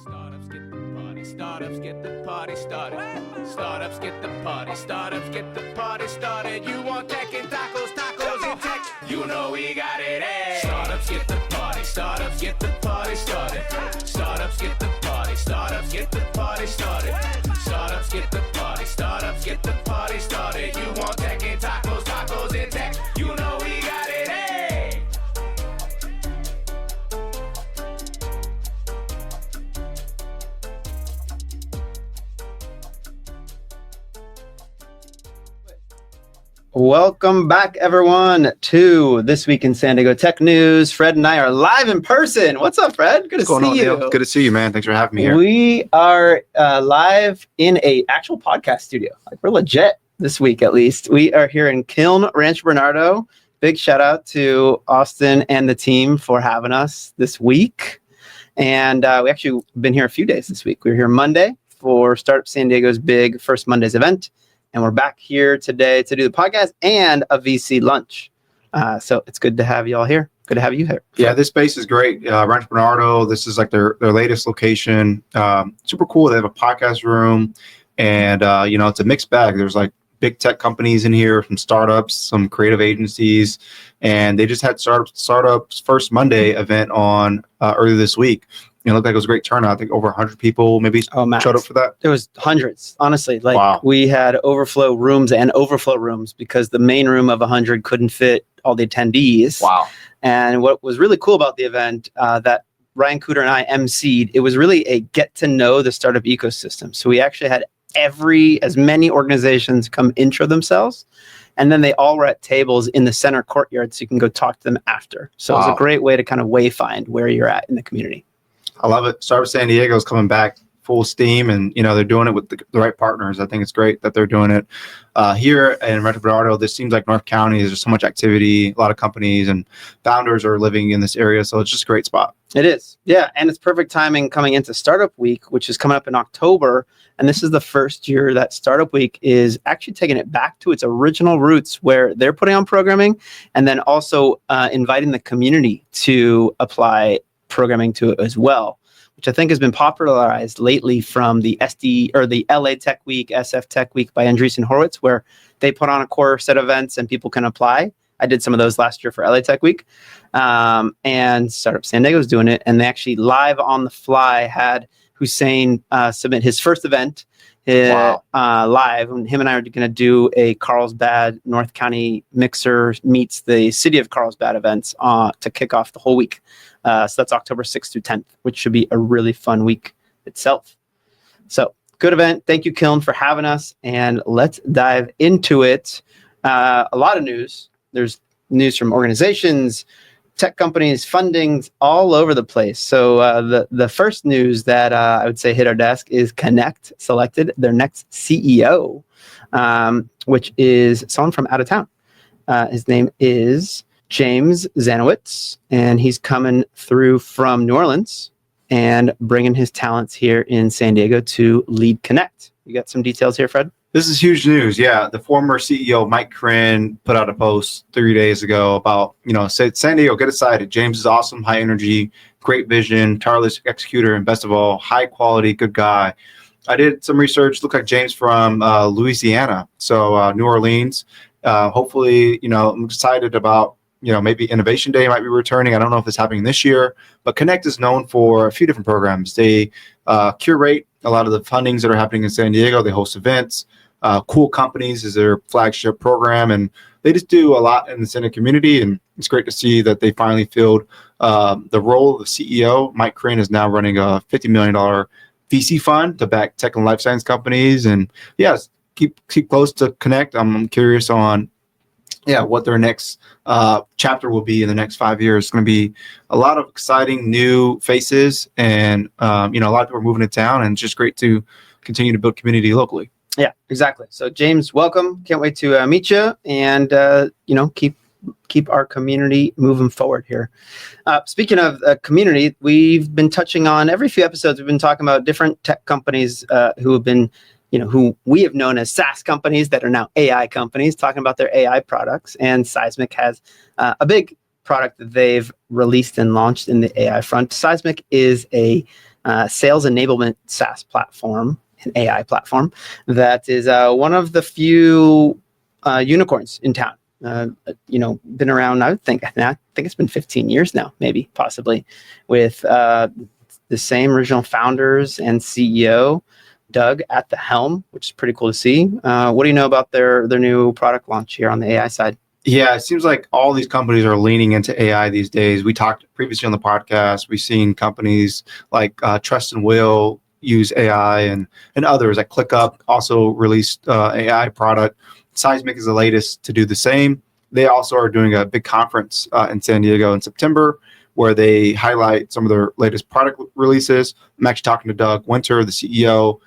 Startups get the party, startups get the party started. Startups get the party, startups get the party started. You want tech and tacos, tacos and tech, you know we got it, eh? Startups get the party, startups get the party started. Startups get the party, startups get the party started. Startups get the party, startups get the party started. You want tech and tacos, tacos and tech, you know we got it, eh? Welcome back, everyone, to This Week in San Diego Tech News. Fred and I are live in person. What's up, Fred? Good to see you. Neal? Good to see you, man. Thanks for having me here. We are live in a actual podcast studio. Like, we're legit this week, at least. We are here in KILN, Rancho Bernardo. Big shout out to Austin and the team for having us this week. And we actually been here a few days this week. We were here Monday for Startup San Diego's big First Mondays event. And we're back here today to do the podcast and a VC lunch. So it's good to have you all here. Good to have you here. Yeah, this space is great. Rancho Bernardo, this is like their latest location. Super cool. They have a podcast room. And, it's a mixed bag. There's like big tech companies in here, some startups, some creative agencies. And they just had Startups First Monday event on earlier this week. It looked like it was a great turnout. I think over 100 people maybe showed up for that. There was hundreds, honestly. Like, wow. We had overflow rooms because the main room of 100 couldn't fit all the attendees. Wow. And what was really cool about the event that Ryan Cooter and I emceed, it was really a get to know the startup ecosystem. So we actually had as many organizations come intro themselves. And then they all were at tables in the center courtyard so you can go talk to them after. So It was a great way to kind of wayfind where you're at in the community. I love it. Startup San Diego is coming back full steam, and they're doing it with the right partners. I think it's great that they're doing it here in Rancho Bernardo. This seems like North County. There's so much activity. A lot of companies and founders are living in this area, so it's just a great spot. It is, yeah, and it's perfect timing coming into Startup Week, which is coming up in October. And this is the first year that Startup Week is actually taking it back to its original roots, where they're putting on programming and then also inviting the community to apply programming to it as well, which I think has been popularized lately from the the LA Tech Week, SF Tech Week by Andreessen Horowitz, where they put on a core set of events and people can apply. I did some of those last year for LA Tech Week, and Startup San Diego is doing it. And they actually live on the fly had Hussein submit his first event live. And him and I are going to do a Carlsbad North County Mixer meets the City of Carlsbad events to kick off the whole week. So that's October 6th through 10th, which should be a really fun week itself. So good event. Thank you, KILN, for having us. And let's dive into it. A lot of news. There's news from organizations, tech companies, fundings all over the place. So the first news that I would say hit our desk is Connect selected their next CEO, which is someone from out of town. His name is James Zanowitz, and he's coming through from New Orleans and bringing his talents here in San Diego to lead Connect. You got some details here, Fred? This is huge news. Yeah, the former CEO, Mike Krin, put out a post 3 days ago about, said, San Diego, get excited. James is awesome, high energy, great vision, tireless executor, and best of all, high quality, good guy. I did some research. Looked like James from Louisiana, so New Orleans. Hopefully, I'm excited about, maybe Innovation Day might be returning. I don't know if it's happening this year, but Connect is known for a few different programs. They curate a lot of the fundings that are happening in San Diego. They host events. Cool Companies is their flagship program, and they just do a lot in the San Diego community. And it's great to see that they finally filled the role of the CEO. Mike Krin is now running a $50 million VC fund to back tech and life science companies. And yes, keep close to Connect. I'm curious on what their next chapter will be in the next 5 years. It's going to be a lot of exciting new faces, and a lot of people are moving to town, and it's just great to continue to build community locally. Yeah, exactly. So James, welcome. Can't wait to meet you and keep our community moving forward here. Speaking of community, we've been touching on every few episodes. We've been talking about different tech companies who have been, who we have known as SaaS companies that are now AI companies, talking about their AI products. And Seismic has a big product that they've released and launched in the AI front. Seismic is a sales enablement SaaS platform, an AI platform that is one of the few unicorns in town. Been around. I think it's been 15 years now, maybe, possibly, with the same original founders and CEO, Doug, at the helm, which is pretty cool to see. What do you know about their new product launch here on the AI side? Yeah, it seems like all these companies are leaning into AI these days. We talked previously on the podcast. We've seen companies like Trust and Will use AI, and others like ClickUp also released AI product. Seismic is the latest to do the same. They also are doing a big conference in San Diego in September where they highlight some of their latest product releases. I'm actually talking to Doug Winter, the CEO.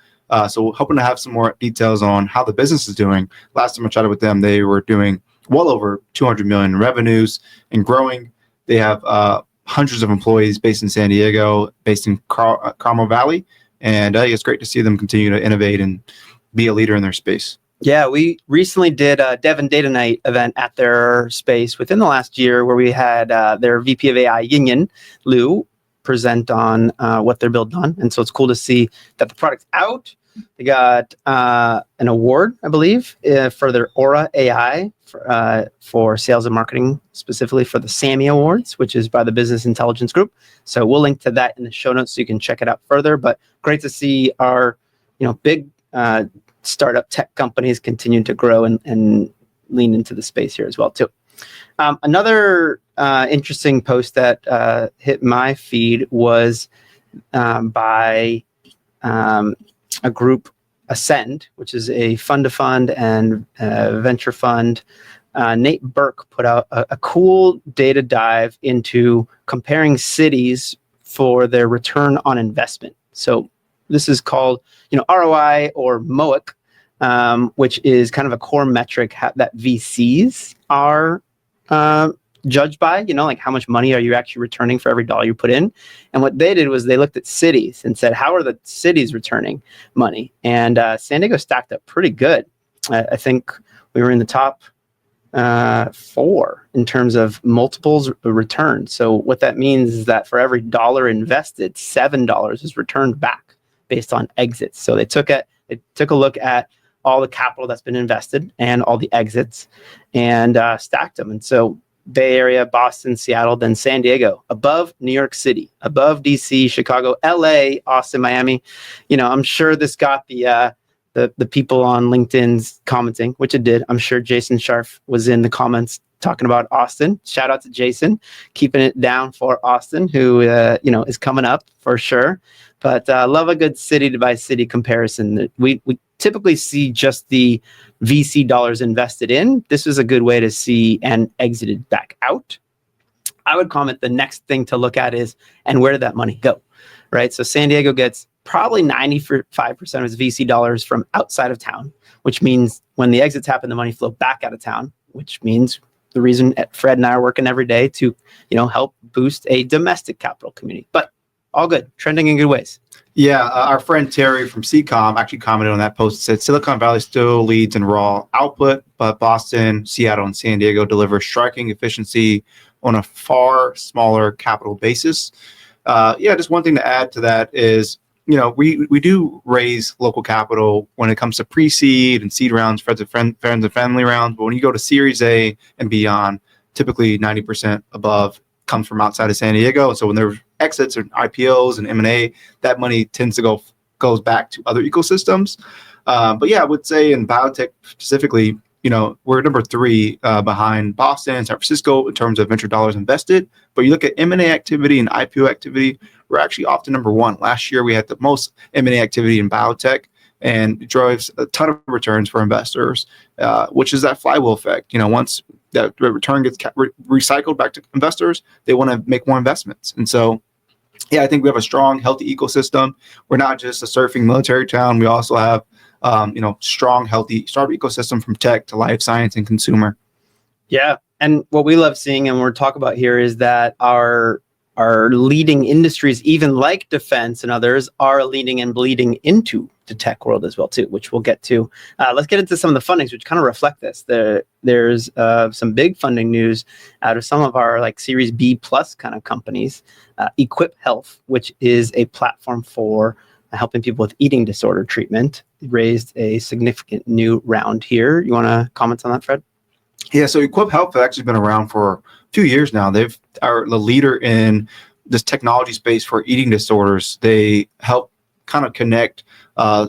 So hoping to have some more details on how the business is doing. Last time I chatted with them, they were doing well over 200 million in revenues and growing. They have hundreds of employees based in San Diego, based in Carmel Valley. And it's great to see them continue to innovate and be a leader in their space. Yeah, we recently did a Dev and Data Night event at their space within the last year where we had their VP of AI, Yingyan Liu, present on what they're building on. And so it's cool to see that the product's out. They got an award, I believe, for their Aura AI for sales and marketing, specifically for the SAMI Awards, which is by the Business Intelligence Group. So we'll link to that in the show notes so you can check it out further. But great to see our big startup tech companies continue to grow and lean into the space here as well, too. Another interesting post that hit my feed was by a group, Ascend, which is a fund-to-fund and venture fund. Nate Burke put out a cool data dive into comparing cities for their return on investment. So this is called ROI or MOIC, which is kind of a core metric that VCs are judged by, like how much money are you actually returning for every dollar you put in. And what they did was they looked at cities and said, how are the cities returning money? And San Diego stacked up pretty good. I think we were in the top 4 in terms of multiples returned. So what that means is that for every dollar invested, $7 is returned back based on exits. So they took a look at all the capital that's been invested and all the exits and stacked them. And so Bay Area, Boston, Seattle, then San Diego, above New York City, above DC, Chicago, LA, Austin, Miami. I'm sure this got the people on LinkedIn's commenting, which it did. I'm sure Jason Scharf was in the comments talking about Austin. Shout out to Jason, keeping it down for Austin, who is coming up for sure. But love a good city by city comparison. We typically see just the VC dollars invested in. This is a good way to see and exited back out. I would comment the next thing to look at is, and where did that money go, right? So San Diego gets probably 95% of its VC dollars from outside of town, which means when the exits happen, the money flow back out of town, which means the reason Fred and I are working every day to, help boost a domestic capital community. But all good, trending in good ways. Yeah, our friend Terry from CCOM actually commented on that post. Said Silicon Valley still leads in raw output, but Boston, Seattle, and San Diego deliver striking efficiency on a far smaller capital basis. Just one thing to add to that is, we do raise local capital when it comes to pre-seed and seed rounds, friends and family rounds. But when you go to Series A and beyond, typically 90% above comes from outside of San Diego. So when there's exits or IPOs and M&A, that money tends to goes back to other ecosystems. But I would say in biotech specifically, we're number 3 behind Boston and San Francisco in terms of venture dollars invested. But you look at M&A activity and IPO activity, we're actually often number 1. Last year, we had the most M&A activity in biotech, and it drives a ton of returns for investors, which is that flywheel effect. Once that return gets recycled back to investors, they want to make more investments. And so, I think we have a strong, healthy ecosystem. We're not just a surfing military town. We also have, strong, healthy startup ecosystem from tech to life science and consumer. Yeah. And what we love seeing and we're talking about here is that our leading industries, even like defense and others, are leading and bleeding into to tech world as well too, which we'll get to. Let's get into some of the fundings, which kind of reflect this. There's some big funding news out of some of our like Series B plus kind of companies. Equip Health, which is a platform for helping people with eating disorder treatment, raised a significant new round here. You want to comment on that, Fred? Yeah, so Equip Health has actually been around for a few years now. They are the leader in this technology space for eating disorders. They help kind of connect, I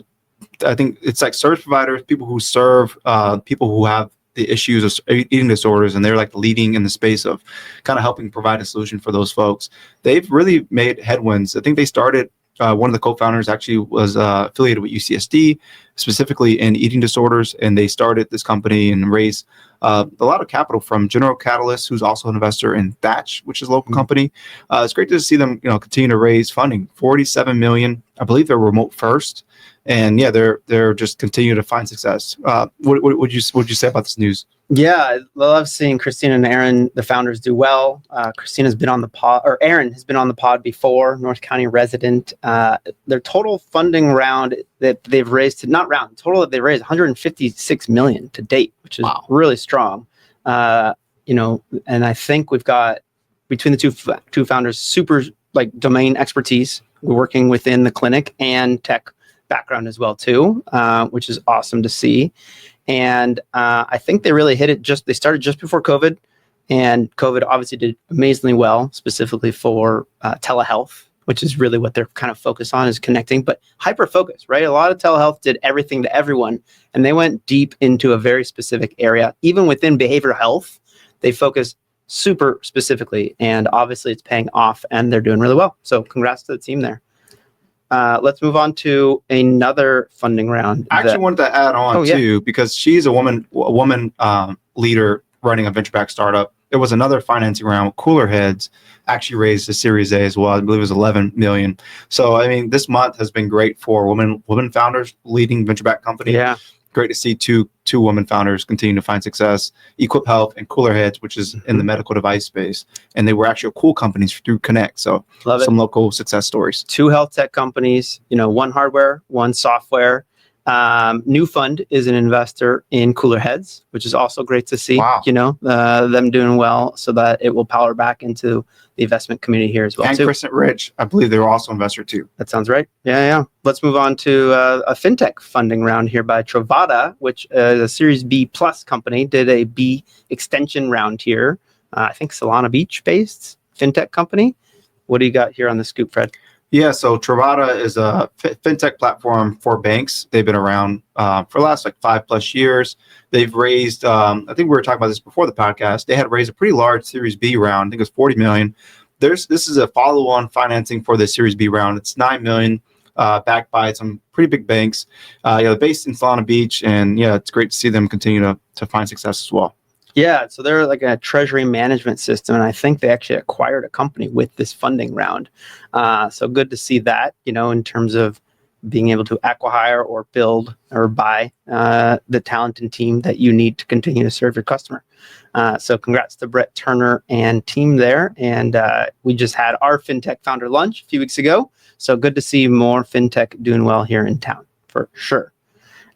think it's like service providers, people who serve people who have the issues of eating disorders, and they're like leading in the space of kind of helping provide a solution for those folks. They've really made headwinds. I think they started, one of the co-founders actually was affiliated with UCSD, specifically in eating disorders, and they started this company and raised a lot of capital from General Catalyst, who's also an investor in Thatch, which is a local company. It's great to see them, continue to raise funding. $47 million. I believe they're remote first, and yeah, they're just continuing to find success. What would you say about this news? Yeah, I love seeing Christina and Aaron, the founders, do well. Christina's been on the pod, or Aaron has been on the pod before, North County resident. Their total funding round that they've raised, total that they've raised $156 million to date, which is really strong. And I think we've got, between the two founders, super like domain expertise. We're working within the clinic and tech background as well too, which is awesome to see. And I think they really hit it they started just before COVID, and COVID obviously did amazingly well, specifically for telehealth, which is really what they're kind of focused on, is connecting, but hyper focus, right? A lot of telehealth did everything to everyone, and they went deep into a very specific area. Even within behavioral health, they focus super specifically, and obviously it's paying off, and they're doing really well. So congrats to the team there. Let's move on to another funding round. I actually wanted to add on too, because she's a woman leader running a venture-backed startup. There was another financing round. Cooler Heads actually raised a Series A as well. I believe it was $11 million. So I mean, this month has been great for women founders leading venture-backed companies. Yeah, great to see two women founders continue to find success. Equip Health and Cooler Heads, which is in the medical device space, and they were actually cool companies through Connect. So some local success stories. Two health tech companies, one hardware, one software. New Fund is an investor in Cooler Heads, which is also great to see. Wow. Them doing well, so that it will power back into the investment community here as well. And Crescent Ridge, I believe they were also an investor too. That sounds right. Yeah. Let's move on to a fintech funding round here by Travada, which is a Series B plus company, did a B extension round here. I think Solana Beach based fintech company. What do you got here on the scoop, Fred? Yeah, so Travada is a fintech platform for banks. They've been around for the last 5+ years. They've raised, I think we were talking about this before the podcast. They had raised a pretty large Series B round. I think it was $40 million. This is a follow-on financing for the Series B round. It's $9 million, backed by some pretty big banks. They're based in Solana Beach, and it's great to see them continue to find success as well. Yeah, so they're like a treasury management system, and I think they actually acquired a company with this funding round. So good to see that, in terms of being able to acquire or build or buy the talent and team that you need to continue to serve your customer. So congrats to Brett Turner and team there. And we just had our FinTech founder lunch a few weeks ago. So good to see more FinTech doing well here in town, for sure.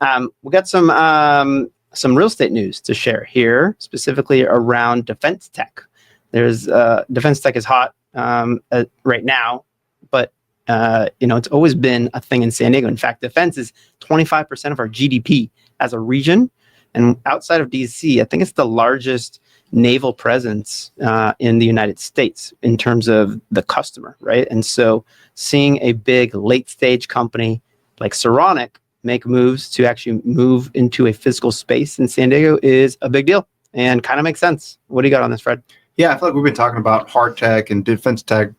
We got some real estate news to share here, specifically around defense tech. There's defense tech is hot right now, but it's always been a thing in San Diego. In fact, defense is 25% of our GDP as a region, and outside of DC, I think it's the largest naval presence in the United States in terms of the customer, right? And so, seeing a big late stage company like Saronic make moves to actually move into a physical space in San Diego is a big deal, and kind of makes sense. What do you got on this, Fred? Yeah, I feel like we've been talking about hard tech and defense tech,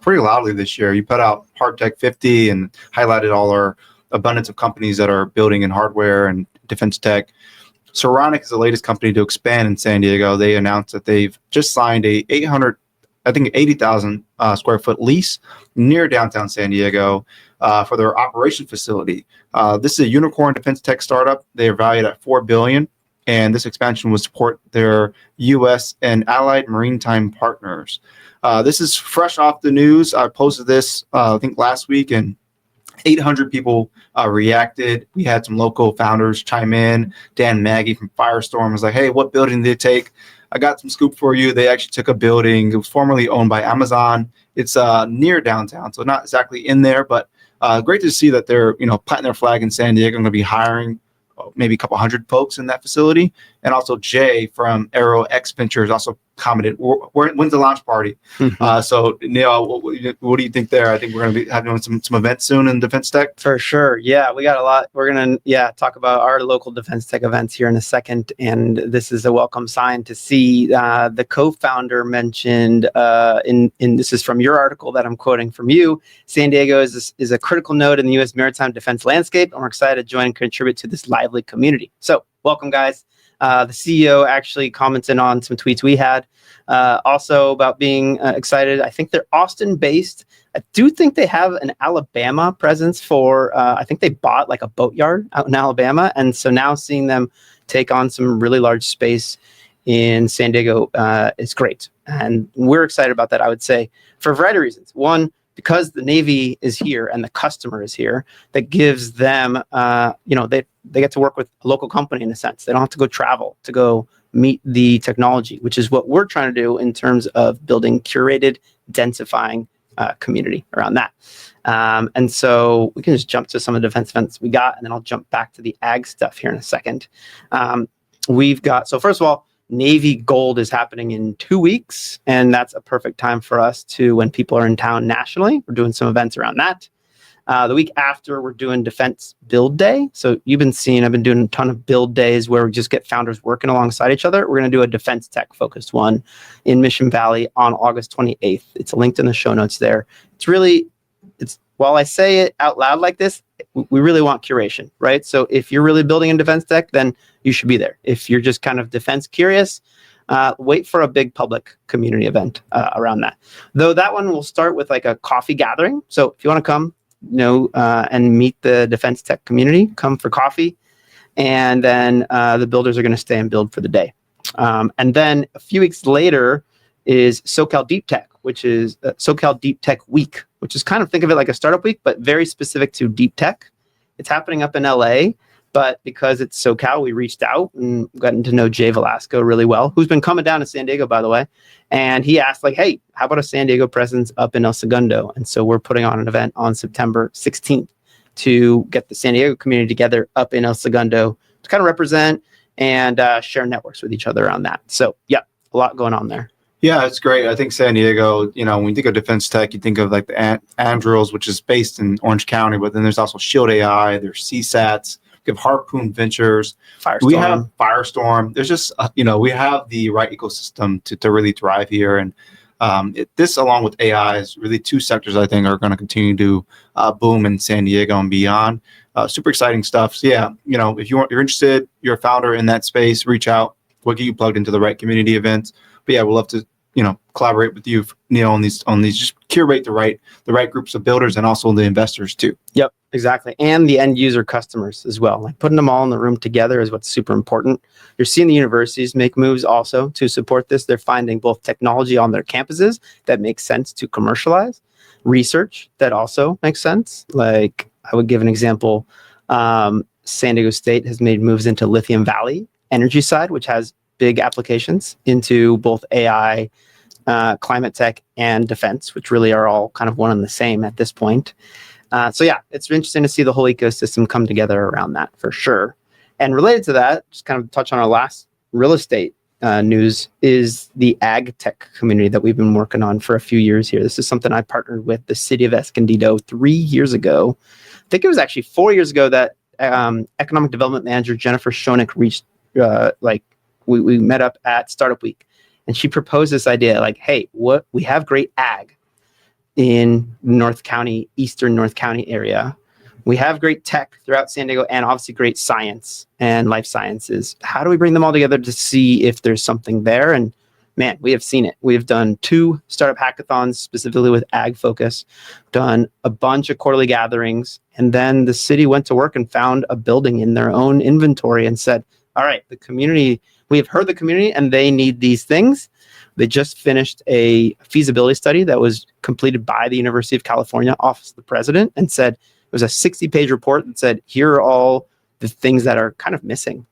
pretty loudly this year. You put out Hard Tech 50 and highlighted all our abundance of companies that are building in hardware and defense tech. Saronic is the latest company to expand in San Diego. They announced that they've just signed a 80,000 square foot lease near downtown San Diego for their operation facility. This is a unicorn defense tech startup. They are valued at $4 billion, and this expansion will support their U.S. and allied maritime partners. This is fresh off the news. I posted this, I think, last week, and 800 people reacted. We had some local founders chime in. Dan Maggie from Firestorm was like, hey, what building did they take? I got some scoop for you. They actually took a building. It was formerly owned by Amazon. It's near downtown, so not exactly in there, but great to see that they're, planting their flag in San Diego. Going to be hiring maybe a couple hundred folks in that facility. And also Jay from Aero X Ventures also commented, when's the launch party? So Neal, what do you think there? I think we're going to be having some events soon in defense tech. For sure. Yeah, we got a lot. We're going to talk about our local defense tech events here in a second. And this is a welcome sign to see the co-founder mentioned in this is from your article that I'm quoting from you. San Diego is a critical node in the U.S. maritime defense landscape, and we're excited to join and contribute to this lively community. So welcome, guys. The CEO actually commented on some tweets we had also about being excited. I think they're Austin-based. I do think they have an Alabama presence for, I think they bought like a boatyard out in Alabama. And so now seeing them take on some really large space in San Diego is great. And we're excited about that, I would say, for a variety of reasons. One, because the Navy is here and the customer is here, that gives them, they get to work with a local company in a sense. They don't have to go travel to go meet the technology, which is what we're trying to do in terms of building curated, densifying community around that. And so we can just jump to some of the defense events we got, and then I'll jump back to the ag stuff here in a second. So first of all, Navy Gold is happening in 2 weeks, and that's a perfect time for us to, when people are in town nationally, we're doing some events around that. The week after, we're doing Defense Build Day. So I've been doing a ton of build days where we just get founders working alongside each other. We're going to do a defense tech focused one in Mission Valley on August 28th. It's linked in the show notes there. While I say it out loud like this, we really want curation, right? So if you're really building in defense tech, then you should be there. If you're just kind of defense curious, wait for a big public community event around that. Though that one will start with like a coffee gathering. So if you want to come, and meet the defense tech community, come for coffee. And then the builders are going to stay and build for the day. And then a few weeks later is SoCal Deep Tech, which is SoCal Deep Tech Week, which is kind of, think of it like a startup week, but very specific to deep tech. It's happening up in LA, but because it's SoCal, we reached out and gotten to know Jay Velasco really well, who's been coming down to San Diego, by the way. And he asked like, hey, how about a San Diego presence up in El Segundo? And so we're putting on an event on September 16th to get the San Diego community together up in El Segundo to kind of represent and share networks with each other around that. So yeah, a lot going on there. Yeah, it's great. I think San Diego, when you think of defense tech, you think of like the Andurils, which is based in Orange County, but then there's also Shield AI, there's CSATs, we have Harpoon Ventures, we have Firestorm. There's just, we have the right ecosystem to really thrive here. And this, along with AI, is really two sectors I think are going to continue to boom in San Diego and beyond. Super exciting stuff. So yeah, if you're interested, you're a founder in that space, reach out. We'll get you plugged into the right community events. But yeah, we'd love to, collaborate with you, Neal, on these, just curate the right groups of builders and also the investors too. Yep, exactly. And the end user customers as well. Like putting them all in the room together is what's super important. You're seeing the universities make moves also to support this. They're finding both technology on their campuses that makes sense to commercialize, research that also makes sense. Like I would give an example. San Diego State has made moves into Lithium Valley energy side, which has big applications into both AI, climate tech, and defense, which really are all kind of one and the same at this point. So yeah, it's interesting to see the whole ecosystem come together around that for sure. And related to that, just kind of touch on our last real estate news is the ag tech community that we've been working on for a few years here. This is something I partnered with the city of Escondido 3 years ago. I think it was actually 4 years ago that economic development manager Jennifer Schoenig reached we met up at Startup Week, and she proposed this idea like, hey, we have great ag in Eastern North County area. We have great tech throughout San Diego and obviously great science and life sciences. How do we bring them all together to see if there's something there? And man, we have seen it. We have done 2 startup hackathons specifically with ag focus, done a bunch of quarterly gatherings, and then the city went to work and found a building in their own inventory and said, all right, the community, we have heard the community and they need these things. They just finished a feasibility study that was completed by the University of California Office of the President and said, was a 60-page report that said, here are all the things that are kind of missing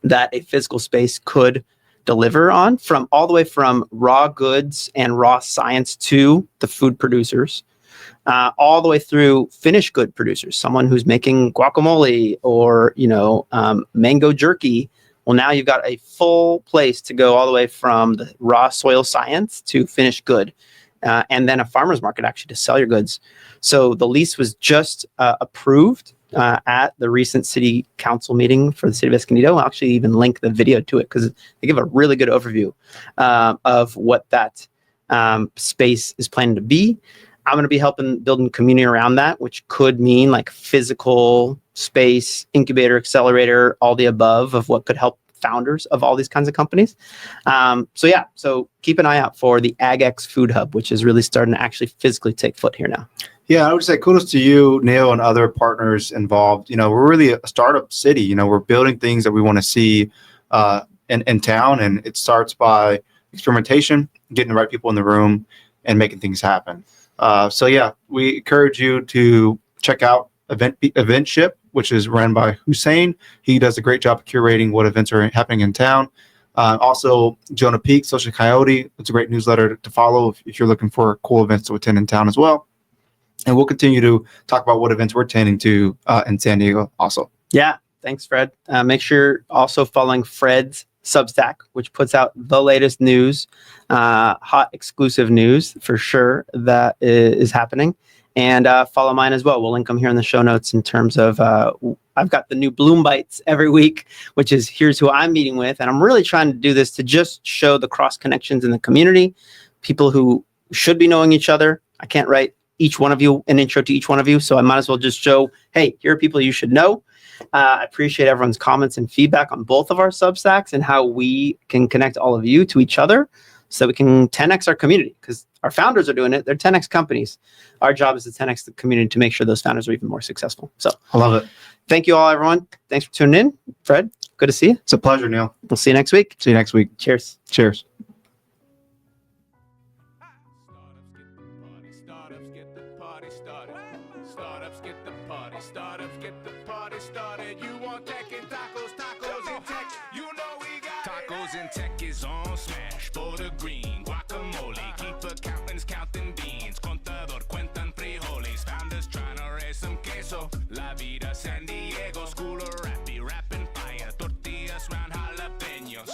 that a physical space could deliver on, from all the way from raw goods and raw science to the food producers, all the way through finished good producers, someone who's making guacamole or, mango jerky. Well, now you've got a full place to go all the way from the raw soil science to finished good, and then a farmer's market actually to sell your goods. So the lease was just approved at the recent city council meeting for the city of Escondido. I'll actually even link the video to it because they give a really good overview of what that space is planning to be. I'm going to be helping building community around that, which could mean like physical space, incubator, accelerator, all the above of what could help founders of all these kinds of companies. So keep an eye out for the AgX Food Hub, which is really starting to actually physically take foot here now. Yeah, I would say kudos to you, Neal, and other partners involved. We're really a startup city. We're building things that we want to see in town, and it starts by experimentation, getting the right people in the room, and making things happen. We encourage you to check out Eventship, which is run by Hussein. He does a great job of curating what events are happening in town. Also, Jonah Peak, Social Coyote. It's a great newsletter to follow if you're looking for cool events to attend in town as well. And we'll continue to talk about what events we're attending to in San Diego also. Yeah, thanks, Fred. Make sure you're also following Fred's Substack, which puts out the latest news, hot exclusive news for sure that is happening. And follow mine as well. We'll link them here in the show notes in terms of, I've got the new Bloom Bites every week, which is here's who I'm meeting with. And I'm really trying to do this to just show the cross connections in the community, people who should be knowing each other. I can't write each one of you an intro to each one of you, so I might as well just show, hey, here are people you should know. I appreciate everyone's comments and feedback on both of our Substacks and how we can connect all of you to each other so that we can 10x our community, because our founders are doing it. They're 10x companies. Our job is to 10x the community to make sure those founders are even more successful. So I love it. Thank you all, everyone. Thanks for tuning in. Fred, good to see you. It's a pleasure, Neal. We'll see you next week. See you next week. Cheers. Cheers. Startups get the party started. You want tech and tacos and tech. You know we got tacos and tech is on smash. For the green guacamole, keep accountants counting beans. Contador cuentan frijoles. Founders trying to raise some queso. La vida San Diego, school of rapping fire. Tortillas round jalapenos.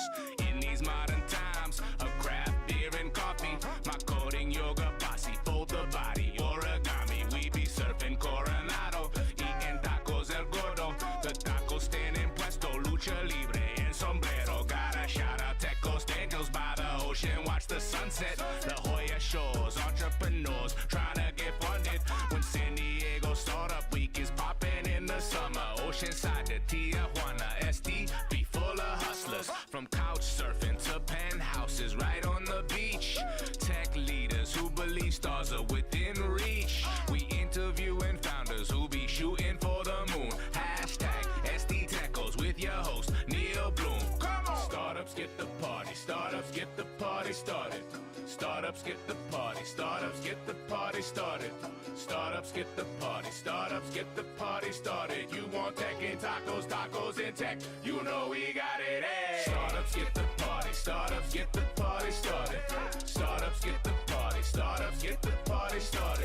In these modern times of craft beer and coffee, my coding yoga posse fold the body. Origami, we be surfing Coronado, eating tacos el gordo. The tacos stand in puesto, lucha libre and sombrero. Gotta shout out Tecos Daniels by the ocean, watch the sunset. La Jolla shores, entrepreneurs trying to get funded. When San Diego Startup Week is popping in the summer, Oceanside to Tijuana, SD be full of hustlers. From couch surfing to penthouses right on the beach. Tech leaders who believe stars are within reach. We interviewing founders who be shooting for the moon. Hashtag SD Tecos with your host, Neal Bloom. Come on! Startups get the party. Startups get the party started. Startups get the party. Startups get the party started. Startups get the party. Startups get the party started. You want tech and tacos and tech. You know we got it. Hey. Startups get the party. Startups get the party started. Startups get the party. Startups get the party started.